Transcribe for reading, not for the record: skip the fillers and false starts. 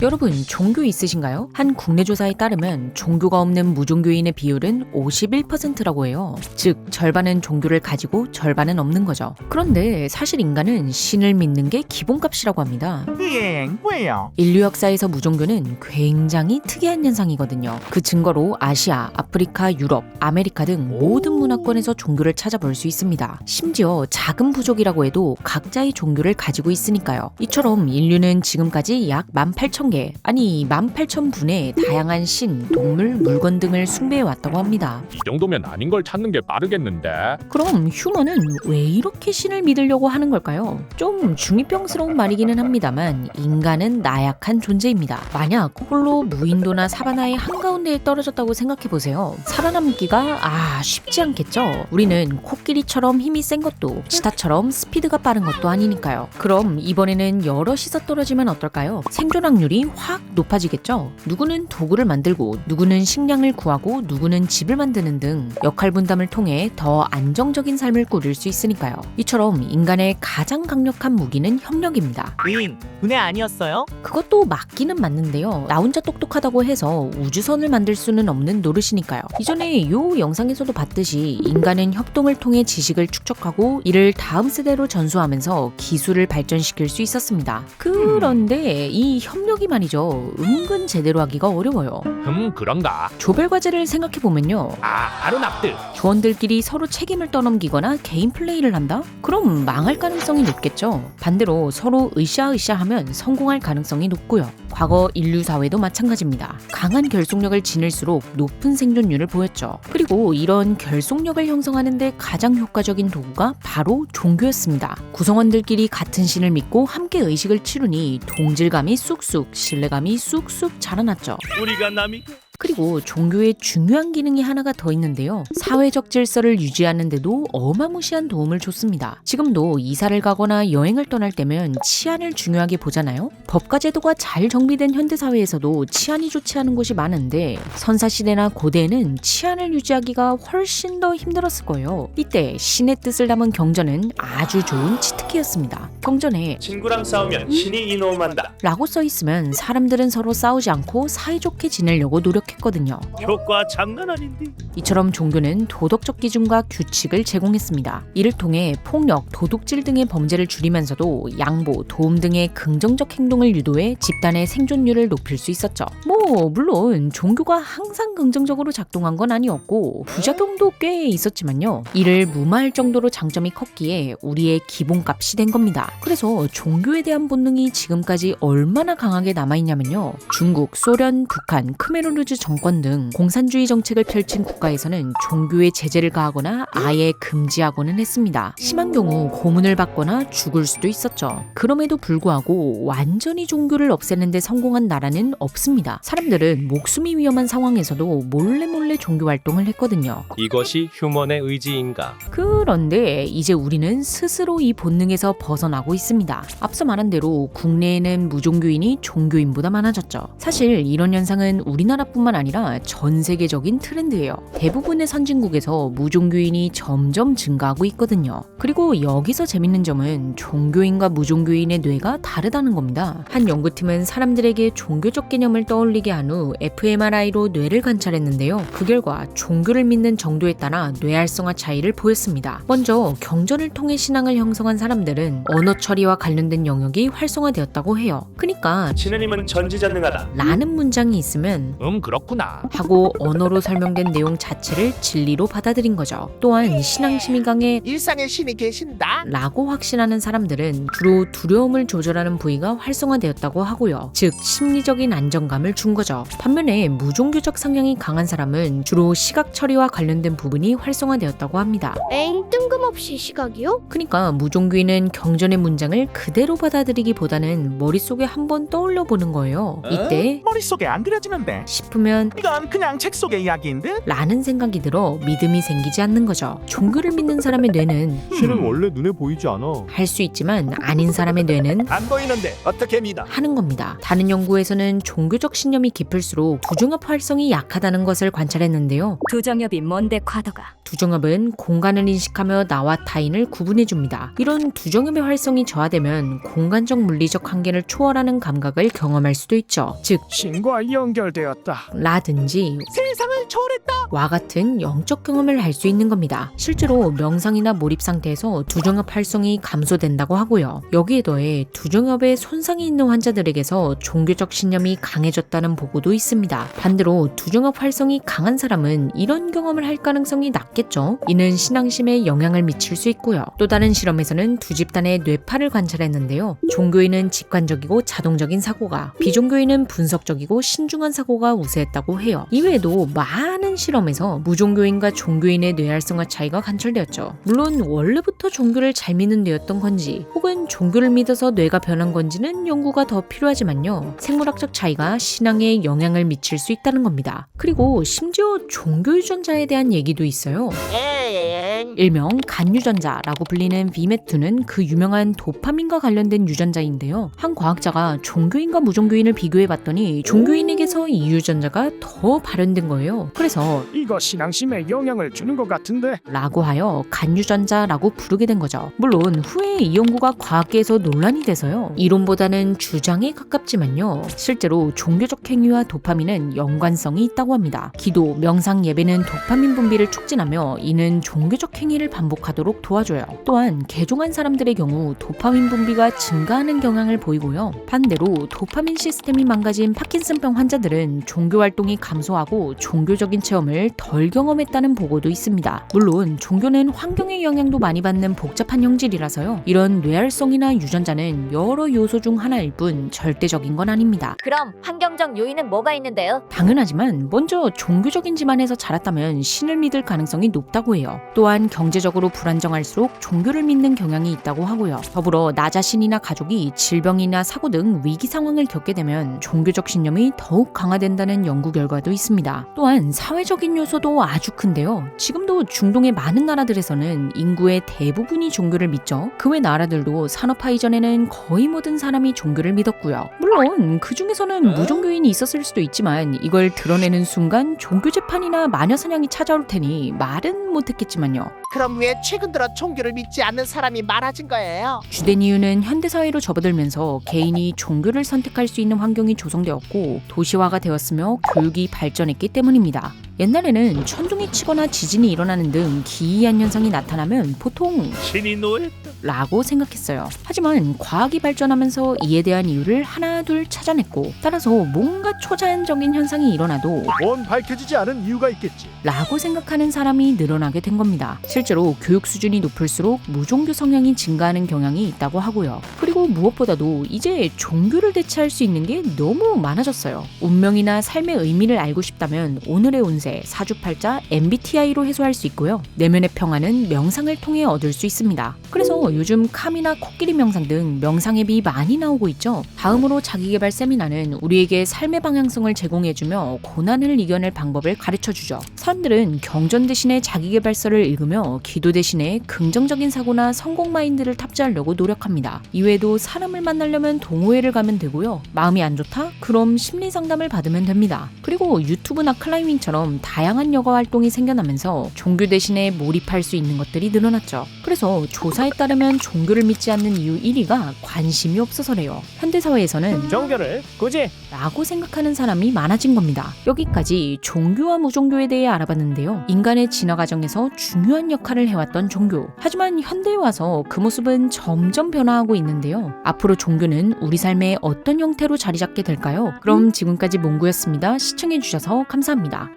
여러분, 종교 있으신가요? 한 국내 조사에 따르면 종교가 없는 무종교인의 비율은 51%라고 해요. 즉, 절반은 종교를 가지고 절반은 없는 거죠. 그런데 사실 인간은 신을 믿는 게 기본값이라고 합니다. 왜요? 인류 역사에서 무종교는 굉장히 특이한 현상이거든요. 그 증거로 아시아, 아프리카, 유럽, 아메리카 등 모든 문화권에서 종교를 찾아볼 수 있습니다. 심지어 작은 부족이라고 해도 각자의 종교를 가지고 있으니까요. 이처럼 인류는 지금까지 약 18,000개, 아니 18,000분의 다양한 신, 동물, 물건 등을 숭배해왔다고 합니다. 이 정도면 아닌 걸 찾는 게 빠르겠는데? 그럼 휴먼은 왜 이렇게 신을 믿으려고 하는 걸까요? 좀 중이병스러운 말이기는 합니다만 인간은 나약한 존재입니다. 만약 홀로 무인도나 사바나의 한가운데에 떨어졌다고 생각해보세요. 살아남기가 쉽지 않겠죠? 우리는 코끼리처럼 힘이 센 것도 치타처럼 스피드가 빠른 것도 아니니까요. 그럼 이번에는 여럿이서 떨어지면 어떨까요? 생존 확률이 확 높아지겠죠? 누구는 도구를 만들고 누구는 식량을 구하고 누구는 집을 만드는 등 역할 분담을 통해 더 안정적인 삶을 꾸릴 수 있으니까요. 이처럼 인간의 가장 강력한 무기는 협력입니다. 분해 아니었어요? 그것도 맞기는 맞는데요. 나 혼자 똑똑하다고 해서 우주선을 만들 수는 없는 노릇이니까요. 이전에 요 영상에서도 봤듯이 인간은 협동을 통해 지식을 축적하고 이를 다음 세대로 전수하면서 기술을 발전시킬 수 있었습니다. 그런데 이 협력이 말이죠. 은근 제대로 하기가 어려워요. 그런가? 조별 과제를 생각해보면요. 바로 납득! 조원들끼리 서로 책임을 떠넘기거나 개인 플레이를 한다? 그럼 망할 가능성이 높겠죠. 반대로 서로 으쌰으쌰하면 성공할 가능성이 높고요. 과거 인류 사회도 마찬가지입니다. 강한 결속력을 지닐수록 높은 생존율을 보였죠. 그리고 이런 결속력을 형성하는데 가장 효과적인 도구가 바로 종교였습니다. 구성원들끼리 같은 신을 믿고 함께 의식을 치르니 동질감이 쑥쑥, 신뢰감이 쑥쑥 자라났죠. 우리가 남이 그리고 종교의 중요한 기능이 하나가 더 있는데요. 사회적 질서를 유지하는 데도 어마무시한 도움을 줬습니다. 지금도 이사를 가거나 여행을 떠날 때면 치안을 중요하게 보잖아요. 법과 제도가 잘 정비된 현대사회에서도 치안이 좋지 않은 곳이 많은데 선사시대나 고대에는 치안을 유지하기가 훨씬 더 힘들었을 거예요. 이때 신의 뜻을 담은 경전은 아주 좋은 치트키였습니다. 경전에 친구랑 싸우면 신이 이놈한다. 라고 써있으면 사람들은 서로 싸우지 않고 사이좋게 지내려고 노력했거든요. 효과 장난 아닌데. 이처럼 종교는 도덕적 기준과 규칙을 제공했습니다. 이를 통해 폭력, 도둑질 등의 범죄를 줄이면서도 양보, 도움 등의 긍정적 행동을 유도해 집단의 생존율을 높일 수 있었죠. 물론 종교가 항상 긍정적으로 작동한 건 아니었고 부작용도 꽤 있었지만요. 이를 무마할 정도로 장점이 컸기에 우리의 기본값이 된 겁니다. 그래서 종교에 대한 본능이 지금까지 얼마나 강하게 남아있냐면요. 중국, 소련, 북한, 크메르누즈 정권 등 공산주의 정책을 펼친 국가에서는 종교에 제재를 가하거나 아예 금지하고는 했습니다. 심한 경우 고문을 받거나 죽을 수도 있었죠. 그럼에도 불구하고 완전히 종교를 없애는 데 성공한 나라는 없습니다. 사람들은 목숨이 위험한 상황에서도 몰래 종교 활동을 했거든요. 이것이 휴먼의 의지인가? 그런데 이제 우리는 스스로 이 본능에서 벗어나고 있습니다. 앞서 말한 대로 국내에는 무종교인이 종교인보다 많아졌죠. 사실 이런 현상은 우리나라뿐만 아니라 전 세계적인 트렌드예요. 대부분의 선진국에서 무종교인이 점점 증가하고 있거든요. 그리고 여기서 재밌는 점은 종교인과 무종교인의 뇌가 다르다는 겁니다. 한 연구팀은 사람들에게 종교적 개념을 떠올리게 한 후 fMRI로 뇌를 관찰했는데요. 그 결과 종교를 믿는 정도에 따라 뇌 활성화 차이를 보였습니다. 먼저 경전을 통해 신앙을 형성한 사람들은 언어 처리와 관련된 영역이 활성화되었다고 해요. 그러니까 신의님은 전지전능하다. 라는 문장이 있으면 그렇구나. 하고 언어로 설명된 내용 자체를 진리로 받아들인 거죠. 또한 신앙심이 강해 일상에 신이 계신다? 라고 확신하는 사람들은 주로 두려움을 조절하는 부위가 활성화되었다고 하고요. 즉 심리적인 안정감을 준 거죠. 반면에 무종교적 성향이 강한 사람은 주로 시각 처리와 관련된 부분이 활성화되었다고 합니다. 뜬금없이 시각이요? 그러니까 무종교인은 경전의 문장을 그대로 받아들이기보다는 머릿속에 한번 떠올려 보는 거예요. 이때 머릿속에 안 그려지는데. 싶은 싶으면 이건 그냥 책 속의 이야기인 듯? 라는 생각이 들어 믿음이 생기지 않는 거죠. 종교를 믿는 사람의 뇌는 신은 원래 눈에 보이지 않아. 할 수 있지만 아닌 사람의 뇌는 안 보이는데 어떻게 믿어? 하는 겁니다. 다른 연구에서는 종교적 신념이 깊을수록 두종합 활성이 약하다는 것을 관찰했는데요. 두정엽이 뭔데 과도가? 두정엽은 공간을 인식하며 나와 타인을 구분해줍니다. 이런 두정엽의 활성이 저하되면 공간적 물리적 한계를 초월하는 감각을 경험할 수도 있죠. 즉 신과 연결되었다. 라든지 세상을 초월했다. 와 같은 영적 경험을 할 수 있는 겁니다. 실제로 명상이나 몰입 상태에서 두정엽 활성이 감소된다고 하고요. 여기에 더해 두정엽에 손상이 있는 환자들에게서 종교적 신념이 강해졌다는 보고도 있습니다. 반대로 두정엽 활성이 강한 사람은 이런 경험을 할 가능성이 낮겠죠. 이는 신앙심에 영향을 미칠 수 있고요. 또 다른 실험에서는 두 집단의 뇌파를 관찰했는데요. 종교인은 직관적이고 자동적인 사고가, 비종교인은 분석적이고 신중한 사고가 우세했다고 해요. 이외에도 많은 실험에서 무종교인과 종교인의 뇌활성화 차이가 관찰되었죠. 물론 원래부터 종교를 잘 믿는 뇌였던 건지 혹은 종교를 믿어서 뇌가 변한 건지는 연구가 더 필요하지만요. 생물학적 차이가 신앙에 영향을 미칠 수 있다는 겁니다. 그리고 심지어 종교 유전자에 대한 얘기도 있어요. 일명 간유전자라고 불리는 VMAT2는 그 유명한 도파민과 관련된 유전자인데요. 한 과학자가 종교인과 무종교인을 비교해봤더니 종교인에게서 이 유전자가 더 발현된 거예요. 그래서 이거 신앙심에 영향을 주는 것 같은데. 라고 하여 간유전자라고 부르게 된 거죠. 물론 후에 이 연구가 과학계에서 논란이 돼서요. 이론보다는 주장에 가깝지만요. 실제로 종교적 행위와 도파민은 연관성이 있다고 합니다. 기도, 명상, 예배는 도파민 분비를 촉진하며 이는 종교적 행위를 반복하도록 도와줘요. 또한 개종한 사람들의 경우 도파민 분비가 증가하는 경향을 보이고요. 반대로 도파민 시스템이 망가진 파킨슨병 환자들은 종교 활동이 감소하고 종교적인 체험을 덜 경험했다는 보고도 있습니다. 물론 종교는 환경의 영향도 많이 받는 복잡한 형질이라서요. 이런 뇌활성이나 유전자는 여러 요소 중 하나일 뿐 절대적인 건 아닙니다. 그럼 환경적 요인은 뭐가 있는데요? 당연하지만 먼저 종교적인 집안에서 자랐다면 신을 믿을 가능성이 높다고 해요. 또한 경제적으로 불안정할수록 종교를 믿는 경향이 있다고 하고요. 더불어 나 자신이나 가족이 질병이나 사고 등 위기 상황을 겪게 되면 종교적 신념이 더욱 강화된다는 연구 결과도 있습니다. 또한 사회적인 요소도 아주 큰데요. 지금도 중동의 많은 나라들에서는 인구의 대부분이 종교를 믿죠. 그 외 나라들도 산업화 이전에는 거의 모든 사람이 종교를 믿었고요. 물론 그 중에서는 무종교인이 있었을 수도 있지만 이걸 드러내는 순간 종교 재판이나 마녀 사냥이 찾아올 테니 말은 못했겠지만요. 그럼 왜 최근 들어 종교를 믿지 않는 사람이 많아진 거예요? 주된 이유는 현대사회로 접어들면서 개인이 종교를 선택할 수 있는 환경이 조성되었고 도시화가 되었으며 교육이 발전했기 때문입니다. 옛날에는 천둥이 치거나 지진이 일어나는 등 기이한 현상이 나타나면 보통 신이 노했다. 라고 생각했어요. 하지만 과학이 발전하면서 이에 대한 이유를 하나 둘 찾아냈고 따라서 뭔가 초자연적인 현상이 일어나도 뭔 밝혀지지 않은 이유가 있겠지. 라고 생각하는 사람이 늘어나게 된 겁니다. 실제로 교육 수준이 높을수록 무종교 성향이 증가하는 경향이 있다고 하고요. 그리고 무엇보다도 이제 종교를 대체할 수 있는 게 너무 많아졌어요. 운명이나 삶의 의미를 알고 싶다면 오늘의 운세, 사주팔자, MBTI로 해소할 수 있고요. 내면의 평화는 명상을 통해 얻을 수 있습니다. 그래서 요즘 캄이나 코끼리 명상 등 명상 앱이 많이 나오고 있죠. 다음으로 자기개발 세미나는 우리에게 삶의 방향성을 제공해주며 고난을 이겨낼 방법을 가르쳐주죠. 사람들은 경전 대신에 자기개발서를 읽으며 기도 대신에 긍정적인 사고나 성공 마인드를 탑재하려고 노력합니다. 이외에도 사람을 만나려면 동호회를 가면 되고요. 마음이 안 좋다? 그럼 심리 상담을 받으면 됩니다. 그리고 유튜브나 클라이밍처럼 다양한 여가 활동이 생겨나면서 종교 대신에 몰입할 수 있는 것들이 늘어났죠. 그래서 조사에 따르면 종교를 믿지 않는 이유 1위가 관심이 없어서래요. 현대사회에서는 종교를 굳이 라고 생각하는 사람이 많아진 겁니다. 여기까지 종교와 무종교에 대해 알아봤는데요. 인간의 진화 과정에서 중요한 역할을 해왔던 종교. 하지만 현대에 와서 그 모습은 점점 변화하고 있는데요. 앞으로 종교는 우리 삶에 어떤 형태로 자리 잡게 될까요? 그럼 지금까지 몽구였습니다. 시청해주셔서 감사합니다.